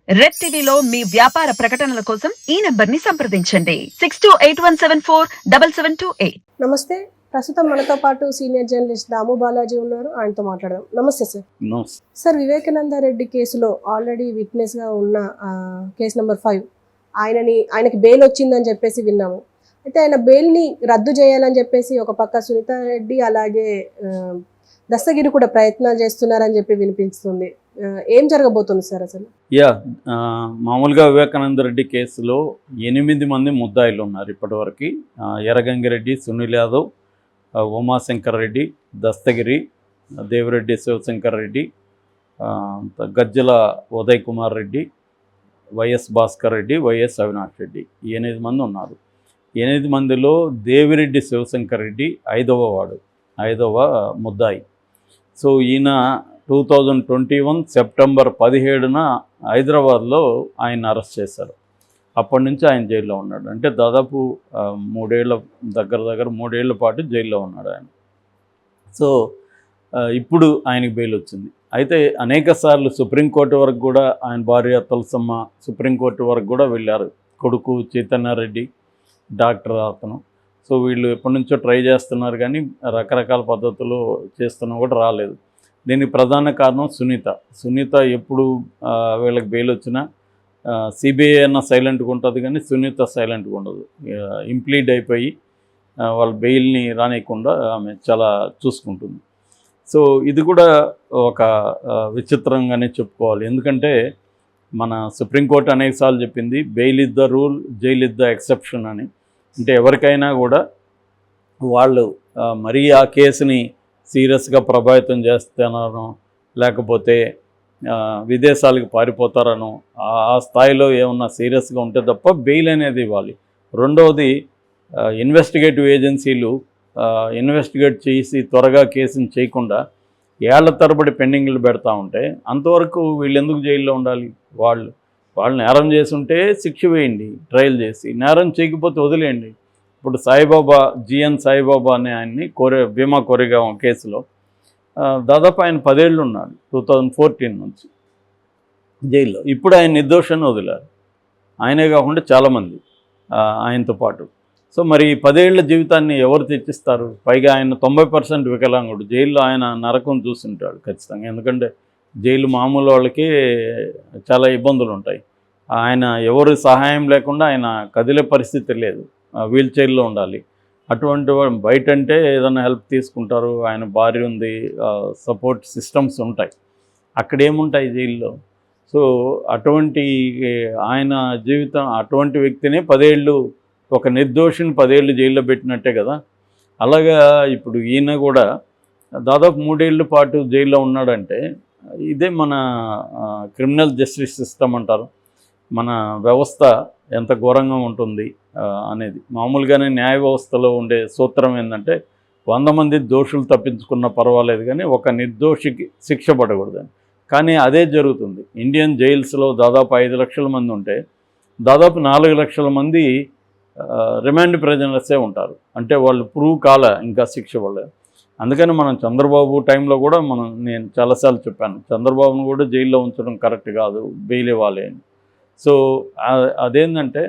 Red టీవీలో మీ వ్యాపార ప్రకటనల కోసం ఈ నంబర్ ని సంప్రదించండి 6281747728. నమస్తే. ప్రస్తుతం మనతో పాటు సీనియర్ జర్నలిస్ట్ దాము బాలాజీ ఉన్నారు. ఆయనతో మాట్లాడదాం. నమస్తే సార్. సార్, వివేకానంద రెడ్డి కేసులో ఆల్రెడీ విట్నెస్గా ఉన్న కేసు నెంబర్ 5 ఆయనకి బెయిల్ వచ్చిందని చెప్పేసి విన్నాము. అయితే ఆయన బెయిల్ని రద్దు చేయాలని చెప్పేసి ఒక పక్క సునీత రెడ్డి అలాగే దస్తగిరి కూడా ప్రయత్నాలు చేస్తున్నారని చెప్పి వినిపిస్తుంది. ఏం జరగబోతుంది సార్ అసలు? మామూలుగా వివేకానంద రెడ్డి కేసులో 8 మంది ముద్దాయిలు ఉన్నారు ఇప్పటివరకు. ఎర్రగంగిరెడ్డి, సునీల్ యాదవ్, ఉమాశంకర్ రెడ్డి, దస్తగిరి, దేవిరెడ్డి శివశంకర్ రెడ్డి, గజ్జల ఉదయ్ కుమార్ రెడ్డి, వైఎస్ భాస్కర్ రెడ్డి, వైఎస్ అవినాష్ రెడ్డి. 8 మంది ఉన్నారు. 8 మందిలో దేవిరెడ్డి శివశంకర్ రెడ్డి 5వ ముద్దాయి. సో ఈయన 2021 సెప్టెంబర్ 17న హైదరాబాద్లో ఆయన అరెస్ట్ చేశారు. అప్పటి నుంచి ఆయన జైల్లో ఉన్నాడు. అంటే దాదాపు 3 ఏళ్ళ దగ్గర 3 ఏళ్ల పాటు జైల్లో ఉన్నాడు ఆయన. సో ఇప్పుడు ఆయనకి బెయిల్ వచ్చింది. అయితే అనేక సార్లు సుప్రీంకోర్టు వరకు కూడా ఆయన భార్య తులసమ్మ సుప్రీంకోర్టు వరకు కూడా వెళ్ళారు. కొడుకు చైతన్యారెడ్డి డాక్టర్ అతను. సో వీళ్ళు ఎప్పటి నుంచో ట్రై చేస్తున్నారు, కానీ రకరకాల పద్ధతులు చేస్తున్నా కూడా రాలేదు. దీనికి ప్రధాన కారణం సునీత ఎప్పుడు వీళ్ళకి బెయిల్ వచ్చినా సిబిఐ అన్న సైలెంట్గా ఉంటుంది, కానీ సునీత సైలెంట్గా ఉండదు. ఇంప్లీడ్ అయిపోయి వాళ్ళ బెయిల్ని రానియకుండా ఆమె చాలా చూసుకుంటుంది. సో ఇది కూడా ఒక విచిత్రంగానే చెప్పుకోవాలి. ఎందుకంటే మన సుప్రీంకోర్టు అనేకసార్లు చెప్పింది bail is the rule, jail is the exception అని. అంటే ఎవరికైనా కూడా వాళ్ళు మరీ ఆ కేసుని సీరియస్గా ప్రభావితం చేస్తానో లేకపోతే విదేశాలకు పారిపోతారనో ఆ స్థాయిలో ఏమన్నా సీరియస్గా ఉంటే తప్ప బెయిల్ అనేది ఇవ్వాలి. రెండవది, ఇన్వెస్టిగేటివ్ ఏజెన్సీలు ఇన్వెస్టిగేట్ చేసి త్వరగా కేసుని చేయకుండా ఏళ్ల తరబడి పెండింగ్లు పెడతా ఉంటే అంతవరకు వీళ్ళు ఎందుకు జైల్లో ఉండాలి? వాళ్ళు నేరం చేసి ఉంటే శిక్ష వేయండి, ట్రయల్ చేసి. నేరం చేయకపోతే వదిలేయండి. ఇప్పుడు జిఎన్ సాయిబాబా అనే ఆయన్ని భీమా కోరేగాం కేసులో దాదాపు ఆయన 10 ఏళ్ళు ఉన్నాడు 2014 నుంచి జైల్లో. ఇప్పుడు ఆయన నిర్దోషాన్ని వదిలారు. ఆయనే కాకుండా చాలామంది ఆయనతో పాటు. సో మరి 10 ఏళ్ల జీవితాన్ని ఎవరు తెచ్చిస్తారు? పైగా ఆయన 90% వికలాంగుడు. జైల్లో ఆయన నరకం చూస్తుంటాడు ఖచ్చితంగా. ఎందుకంటే జైలు మామూలు వాళ్ళకి చాలా ఇబ్బందులు ఉంటాయి. ఆయన ఎవరు సహాయం లేకుండా ఆయన కదిలే పరిస్థితి లేదు, వీల్ చైర్లో ఉండాలి. అటువంటి బయట అంటే ఏదైనా హెల్ప్ తీసుకుంటారు. ఆయన భార్య ఉంది, సపోర్ట్ సిస్టమ్స్ ఉంటాయి. అక్కడ ఏముంటాయి జైల్లో? సో అటువంటి ఆయన జీవితం, అటువంటి వ్యక్తినే 10 ఏళ్ళు, ఒక నిర్దోషిని 10 ఏళ్ళు జైల్లో పెట్టినట్టే కదా. అలాగా ఇప్పుడు ఈయన కూడా దాదాపు 3 ఏళ్ల పాటు జైల్లో ఉన్నాడంటే ఇదే మన క్రిమినల్ జస్టిస్ సిస్టమ్ అంటారు. మన వ్యవస్థ ఎంత ఘోరంగా ఉంటుంది అనేది. మామూలుగానే న్యాయ వ్యవస్థలో ఉండే సూత్రం ఏంటంటే 100 మంది దోషులు తప్పించుకున్నా పర్వాలేదు, కానీ ఒక నిర్దోషికి శిక్ష పడకూడదని. కానీ అదే జరుగుతుంది. ఇండియన్ జైల్స్లో దాదాపు 5 లక్షల మంది ఉంటే దాదాపు 4 లక్షల మంది రిమాండ్ ప్రిజనర్సే ఉంటారు. అంటే వాళ్ళు ప్రూవ్ కాల ఇంకా శిక్ష పడలేదు. అందుకని మనం చంద్రబాబు టైంలో కూడా నేను చాలాసార్లు చెప్పాను, చంద్రబాబును కూడా జైల్లో ఉంచడం కరెక్ట్ కాదు, బెయిల్ ఇవ్వాలి అని. సో అదేంటంటే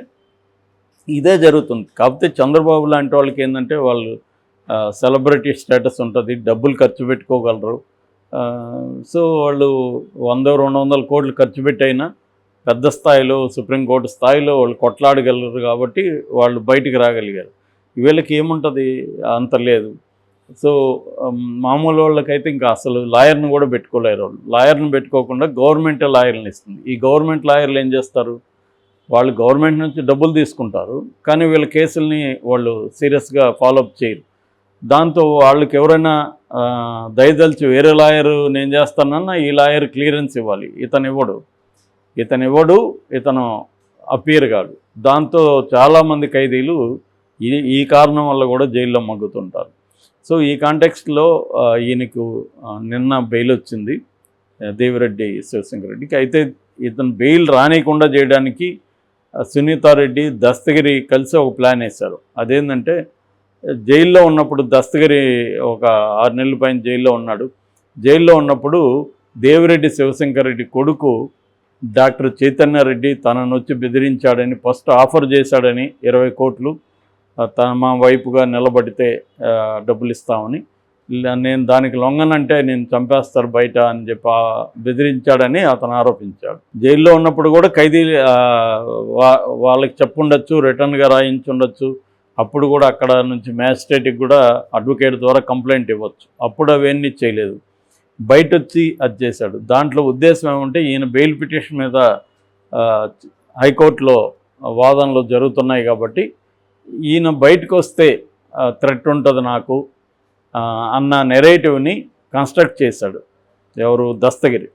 ఇదే జరుగుతుంది. కాకపోతే చంద్రబాబు లాంటి వాళ్ళకి ఏంటంటే వాళ్ళు సెలబ్రిటీ స్టేటస్ ఉంటుంది, డబ్బులు ఖర్చు పెట్టుకోగలరు. సో వాళ్ళు 100-200 కోట్లు ఖర్చు పెట్టైనా పెద్ద స్థాయిలో సుప్రీంకోర్టు స్థాయిలో వాళ్ళు కొట్లాడగలరు కాబట్టి వాళ్ళు బయటికి రాగలిగారు. వీళ్ళకి ఏముంటుంది? అంత లేదు. సో మామూలు వాళ్ళకైతే ఇంకా అసలు లాయర్ని కూడా పెట్టుకోలేరు. వాళ్ళు లాయర్ని పెట్టుకోకుండా గవర్నమెంటే లాయర్ని ఇస్తుంది. ఈ గవర్నమెంట్ లాయర్లు ఏం చేస్తారు? వాళ్ళు గవర్నమెంట్ నుంచి డబ్బులు తీసుకుంటారు, కానీ వీళ్ళ కేసుల్ని వాళ్ళు సీరియస్గా ఫాలోఅప్ చేయరు. దాంతో వాళ్ళకి ఎవరైనా దయదలిచి వేరే లాయరు నేను చేస్తానన్నా ఈ లాయర్ క్లియరెన్స్ ఇవ్వాలి. ఇతను ఇవ్వడు, ఇతను అపియర్ కాదు. దాంతో చాలామంది ఖైదీలు ఈ కారణం వల్ల కూడా జైల్లో మగ్గుతుంటారు. సో ఈ కాంటెక్స్ట్లో ఈయనకు నిన్న బెయిల్ వచ్చింది దేవిరెడ్డి శివశంకర్ రెడ్డికి. అయితే ఇతను బెయిల్ రానియకుండా చేయడానికి సునీతారెడ్డి, దస్తగిరి కలిసి ఒక ప్లాన్ వేశారు. అదేంటంటే జైల్లో ఉన్నప్పుడు దస్తగిరి ఒక 6 నెలల పైన జైల్లో ఉన్నాడు. జైల్లో ఉన్నప్పుడు దేవిరెడ్డి శివశంకర్ రెడ్డి కొడుకు డాక్టర్ చైతన్య రెడ్డి తనను వచ్చి బెదిరించాడని ఫస్ట్ ఆఫర్ చేశాడని 20 కోట్లు మా వైపుగా నిలబడితే డబ్బులు ఇస్తామని, నేను దానికి లొంగనంటే నేను చంపేస్తారు బయట అని చెప్పి బెదిరించాడని అతను ఆరోపించాడు. జైల్లో ఉన్నప్పుడు కూడా ఖైదీ వాళ్ళకి చెప్పుండొచ్చు, రిటర్న్గా రాయించుండొచ్చు. అప్పుడు కూడా అక్కడ నుంచి మ్యాజిస్ట్రేట్కి కూడా అడ్వకేట్ ద్వారా కంప్లైంట్ ఇవ్వచ్చు. అప్పుడు అవన్నీ చేయలేదు, బయట వచ్చి అది చేశాడు. దాంట్లో ఉద్దేశం ఏమంటే ఈయన బెయిల్ పిటిషన్ మీద హైకోర్టులో వాదనలు జరుగుతున్నాయి కాబట్టి ఈయన బయటకు వస్తే థ్రెట్ ఉంటుంది నాకు అన్న నెరేటివ్ని కన్స్ట్రక్ట్ చేశాడు ఎవరు, దస్తగిరి.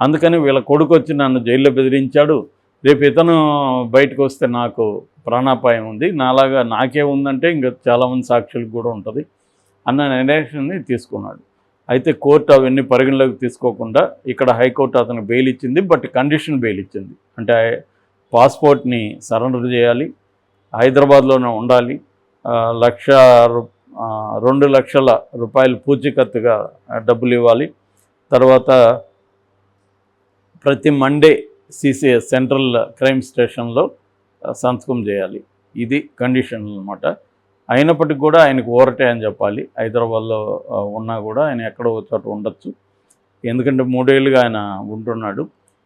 అందుకని వీళ్ళ కొడుకు వచ్చి నన్ను జైల్లో బెదిరించాడు, రేపు ఇతను బయటకు వస్తే నాకు ప్రాణాపాయం ఉంది, నాలాగా నాకే ఉందంటే ఇంకా చాలామంది సాక్షులకు కూడా ఉంటుంది అన్న నెరేషన్ని తీసుకున్నాడు. అయితే కోర్టు అవన్నీ పరిగణలోకి తీసుకోకుండా ఇక్కడ హైకోర్టు అతనికి బెయిల్ ఇచ్చింది, బట్ కండిషన్ బెయిల్ ఇచ్చింది. అంటే పాస్పోర్ట్ని సరెండర్ చేయాలి, హైదరాబాద్లోనే ఉండాలి, 2 లక్షల రూపాయలు పూచీకత్తుగా డబ్బులు ఇవ్వాలి, తర్వాత ప్రతి మండే సిసిఎస్ సెంట్రల్ క్రైమ్ స్టేషన్లో సంతకం చేయాలి. ఇది కండిషన్ అన్నమాట. అయినప్పటికీ కూడా ఆయనకు ఓరటే అని చెప్పాలి. హైదరాబాద్లో ఉన్నా కూడా ఆయన ఎక్కడో చోట ఉండొచ్చు, ఎందుకంటే 3 ఏళ్ళుగా ఆయన ఉంటున్నాడు.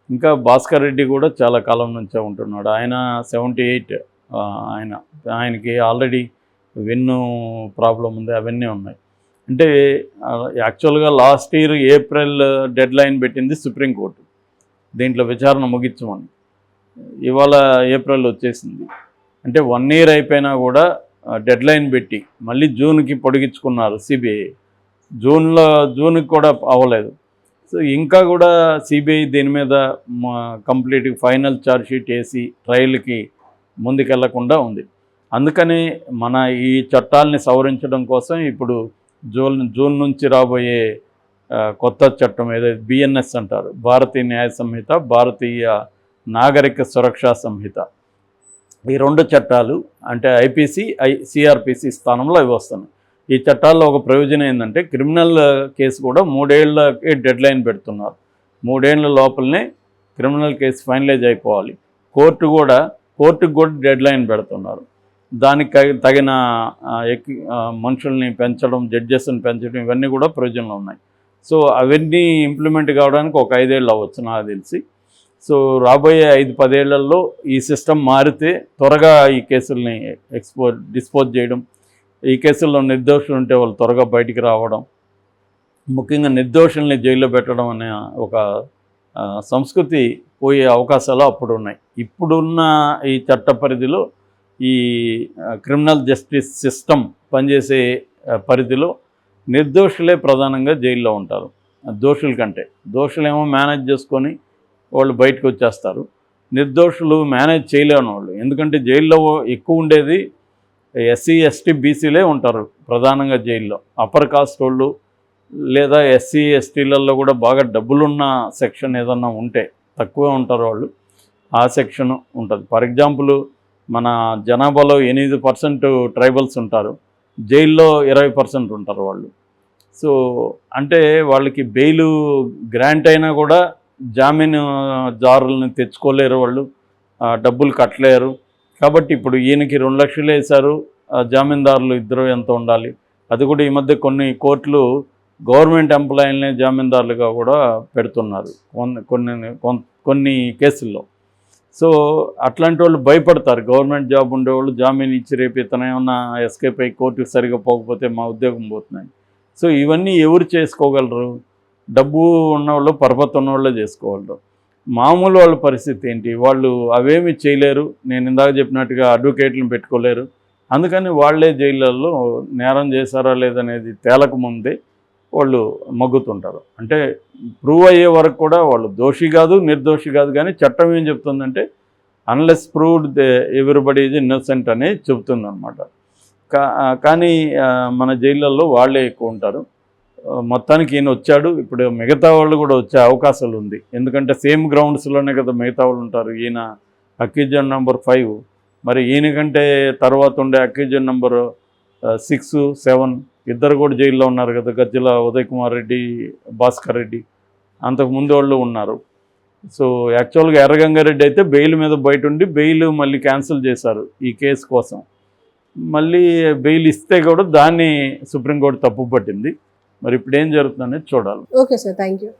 ఇంకా భాస్కర్ రెడ్డి కూడా చాలా కాలం నుంచే ఉంటున్నాడు. ఆయన 78, ఆయనకి ఆల్రెడీ వెన్ను ప్రాబ్లం ఉంది, అవన్నీ ఉన్నాయి. అంటే యాక్చువల్గా last year April dead line పెట్టింది సుప్రీంకోర్టు దీంట్లో విచారణ ముగించమని. ఇవాళ ఏప్రిల్ వచ్చేసింది, అంటే 1 ఇయర్ అయిపోయినా కూడా డెడ్ లైన్ పెట్టి మళ్ళీ జూన్కి పొడిగించుకున్నారు సిబిఐ. జూన్కి కూడా అవ్వలేదు. సో ఇంకా కూడా సిబిఐ దీని మీద కంప్లీట్ ఫైనల్ ఛార్జ్ షీట్ వేసి ట్రయల్కి ముందుకెళ్లకుండా ఉంది. అందుకని మన ఈ చట్టాలని సవరించడం కోసం ఇప్పుడు జూన్ నుంచి రాబోయే కొత్త చట్టం ఏదైతే బిఎన్ఎస్ అంటారు, భారతీయ న్యాయ సంహిత, భారతీయ నాగరిక సురక్షా సంహిత, ఈ 2 చట్టాలు అంటే ఐపీసీ సిఆర్పిసి స్థానంలో అవి వస్తున్నాయి. ఈ చట్టాల్లో ఒక ప్రయోజనం ఏంటంటే క్రిమినల్ కేసు కూడా 3 ఏళ్ళకి డెడ్ లైన్ పెడుతున్నారు. 3 ఏళ్ళ లోపలనే క్రిమినల్ కేసు ఫైనలైజ్ అయిపోవాలి. కోర్టుకు కూడా డెడ్ లైన్ పెడుతున్నారు. దానికి తగిన మనుషుల్ని పెంచడం, జడ్జెస్ని పెంచడం, ఇవన్నీ కూడా ప్రయోజనాలు ఉన్నాయి. సో అవన్నీ ఇంప్లిమెంట్ కావడానికి ఒక 5 ఏళ్ళు అవ్వచ్చు నాకు తెలిసి. సో రాబోయే 5-10 ఏళ్లలో ఈ సిస్టమ్ మారితే త్వరగా ఈ కేసుల్ని డిస్పోజ్ చేయడం, ఈ కేసుల్లో నిర్దోషులు ఉంటే వాళ్ళు త్వరగా బయటికి రావడం, ముఖ్యంగా నిర్దోషుల్ని జైల్లో పెట్టడం అనే ఒక సంస్కృతి పోయే అవకాశాలు అప్పుడు ఉన్నాయి. ఇప్పుడున్న ఈ చట్ట పరిధిలో ఈ క్రిమినల్ జస్టిస్ సిస్టమ్ పనిచేసే పరిధిలో నిర్దోషులే ప్రధానంగా జైల్లో ఉంటారు దోషుల కంటే. దోషులేమో మేనేజ్ చేసుకొని వాళ్ళు బయటకు వచ్చేస్తారు, నిర్దోషులు మేనేజ్ చేయలేని వాళ్ళు. ఎందుకంటే జైల్లో ఎక్కువ ఉండేది ఎస్సీ, ఎస్టీ, బీసీలే ఉంటారు ప్రధానంగా జైల్లో. అప్పర్ కాస్ట్ వాళ్ళు లేదా ఎస్సీ, ఎస్టీలలో కూడా బాగా డబ్బులున్న సెక్షన్ ఏదన్నా ఉంటే తక్కువే ఉంటారు వాళ్ళు, ఆ సెక్షన్ ఉంటుంది. ఫర్ ఎగ్జాంపుల్ మన జనాభాలో 8% ట్రైబల్స్ ఉంటారు, జైల్లో 20% ఉంటారు వాళ్ళు. సో అంటే వాళ్ళకి బెయిల్ గ్రాంట్ అయినా కూడా జామీన్ దారులను తెచ్చుకోలేరు, వాళ్ళు డబ్బులు కట్టలేరు. కాబట్టి ఇప్పుడు ఈయనకి 2 లక్షలు వేశారు, జామీందారులు 2 ఎంత ఉండాలి. అది కూడా ఈ మధ్య కొన్ని కోర్టులు గవర్నమెంట్ ఎంప్లాయీలనే జామీందారులుగా కూడా పెడుతున్నారు కొన్ని కేసుల్లో. సో అట్లాంటి వాళ్ళు భయపడతారు. గవర్నమెంట్ జాబ్ ఉండేవాళ్ళు జామీన్ ఇచ్చి రేపు ఇతను ఏమన్నా ఎస్కేప్ అయ్యి కోర్టుకు సరిగా పోకపోతే మా ఉద్యోగం పోతున్నాయి. సో ఇవన్నీ ఎవరు చేసుకోగలరు? డబ్బు ఉన్నవాళ్ళు, పరపతి ఉన్నవాళ్ళే చేసుకోగలరు. మామూలు వాళ్ళ పరిస్థితి ఏంటి? వాళ్ళు అవేమి చేయలేరు. నేను ఇందాక చెప్పినట్టుగా అడ్వకేట్లను పెట్టుకోలేరు. అందుకని వాళ్ళే జైళ్ళల్లో నేరం చేశారా లేదనేది తేలకముందే వాళ్ళు మగ్గుతుంటారు. అంటే ప్రూవ్ అయ్యే వరకు కూడా వాళ్ళు దోషి కాదు, నిర్దోషి కాదు. కానీ చట్టం ఏం చెప్తుందంటే unless proved everybody is innocent అని చెబుతుంది అనమాట. కానీ మన జైళ్ళల్లో వాళ్ళే ఎక్కువ ఉంటారు. మొత్తానికి ఈయన వచ్చాడు, ఇప్పుడు మిగతా వాళ్ళు కూడా వచ్చే అవకాశాలు ఉంది. ఎందుకంటే సేమ్ గ్రౌండ్స్లోనే కదా మిగతా వాళ్ళు ఉంటారు. ఈయన అక్యూజన్ నెంబర్ 5, మరి ఈయనకంటే తర్వాత ఉండే అక్యూజన్ నెంబర్ 6, 7 ఇద్దరు కూడా జైల్లో ఉన్నారు కదా, గజ్జల ఉదయ్ కుమార్ రెడ్డి, భాస్కర్ రెడ్డి, అంతకుముందు వాళ్ళు ఉన్నారు. సో యాక్చువల్గా ఎర్రగంగారెడ్డి అయితే బెయిల్ మీద బయట ఉండి బెయిల్ మళ్ళీ క్యాన్సిల్ చేశారు ఈ కేసు కోసం. మళ్ళీ బెయిల్ ఇస్తే కూడా దాన్ని సుప్రీంకోర్టు తప్పు పట్టింది. మరి ఇప్పుడు ఏం జరుగుతుందనేది చూడాలి. Okay sir, thank you.